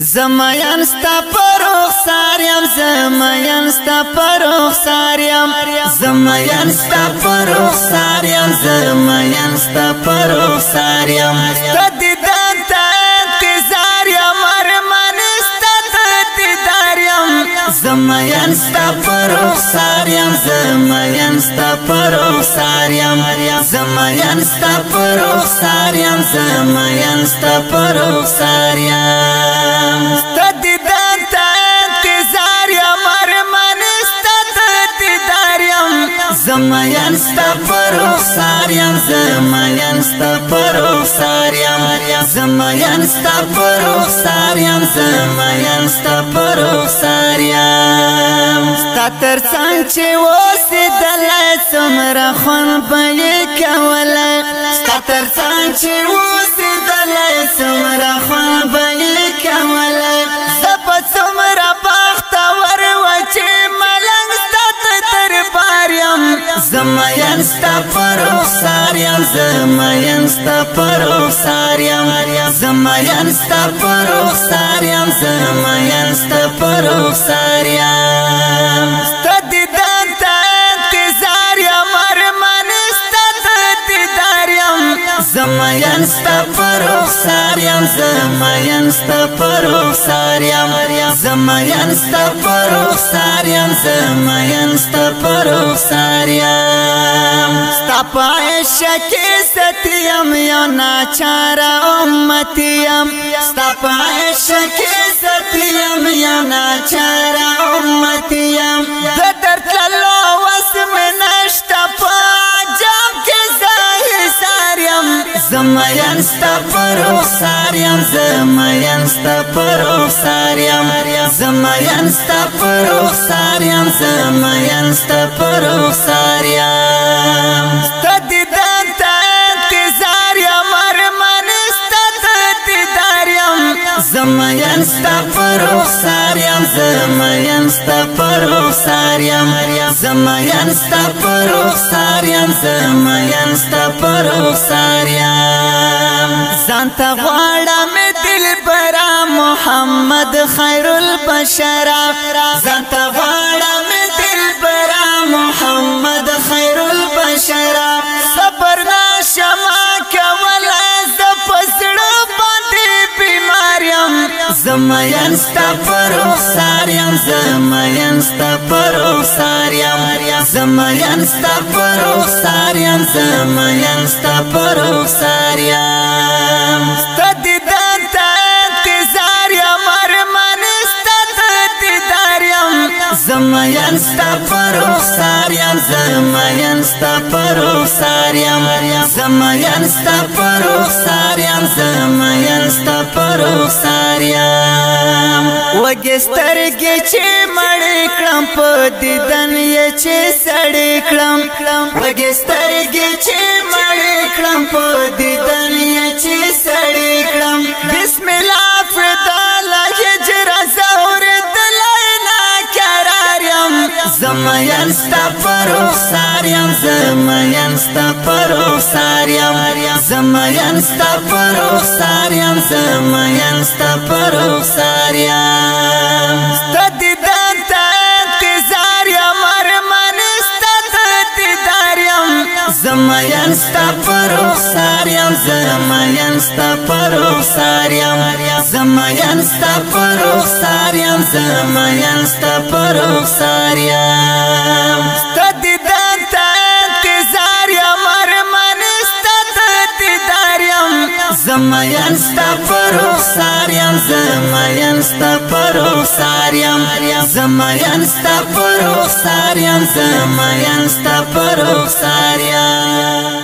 زمایان ستا پر رخسار یم زمایان ستا پر رخسار یم زمایان ستا پر رخسار یم زمایان ستا پر رخسار یم ستا دیدن ته انتظار یم ارمان ستا دیدار یم زمایان ستا پر رخسار یم زمایان ستا پر رخسار یم زمایان ستا پر رخسار یم زمایان ستا پر رخسار یم ستا دیدن ته انتظار یم ارمان ستا دیدار یم زمایان ستا پر رخسار یم زمایان ستا پر رخسار یم زمایان ستا پر رخسار یم زمایان ستا پر رخسار یم ستا تر څنګ چې اوسېدلی څومره خوند به یې کولی ستا تر څنګ چې اوسېدلی څومره خوند به یې کولی زه په څومره بختور وه چې ملنګ ستا ته دربار یم زمایان ستا پر رخسار یم زمایان ستا پر رخسار یم زمایان ستا پر رخسار یم زمایان ستا پر رخسار یم ستا دیدن ته انتظار یم ارمان ستا دیدار یم زمایان ستا پر رخسار یم زمایان ستا پر رخسار یم زمایان ستا پر رخسار یم زمایان ستا پر رخسار یم ستا په عشق کې ستی یم یو ناچاره امتی یم ستا په عشق کې ستی یم یو ناچاره امتی یم د درتللو وس مې نشته په عجب کې زه حصار یم زمایان ستا پر رخسار یم زمایان ستا پر رخسار یم زمایان ستا پر رخسار یم زمایان ستا پر رخسار یم ستا دیدن ته انتظار یم ارمان ستا دیدار یم زمایان ستا پر رخسار یم زمایان ستا پر رخسار یم زمایان ستا پر رخسار یم زمایان ستا پر رخسار یم ځان ته غواړم دلبره محمد خیر البشر ځان ته غواړم دلبره محمد خیر البشر صبر نشم کولی زه په زړه باندې بیمار یم زمایان ستا پر رخسار یم زمایان ستا پر رخسار یم زمایان ستا پر رخسار یم زمایان ستا پر رخسار یم ستا دیدن ته انتظار یم ارمان ستا دیدار یم زمایان ستا پر رخسار یم زمایان ستا پر رخسار یم زمایان ستا پر رخسار یم زمایان ستا پر رخسار یم وږې سترګې چې مړې کړم په دیدن یې چې سړې کړم وږې سترګې چې مړې کړم په دیدن یې چې سړې کړم بسم الله فدا له هجر زه اورېدلی ناقرار یم زمایان ستا پر رخسار یم زمایان ستا پر رخسار یم زمایان ستا پر رخسار یم زمایان ستا پر رخسار یم ستا دیدن ته انتظار یم ارمان ستا دیدار یم زمایان ستا پر رخسار یم زمایان ستا پر رخسار یم زمایان ستا پر رخسار یم زمایان ستا پر رخسار یم ستا دیدن ته انتظار یم ارمان ستا دیدار یم زمایان ستا پر رخسار یم زمایان ستا پر رخسار یم زمایان ستا پر رخسار یم زمایان ستا پر رخسار یم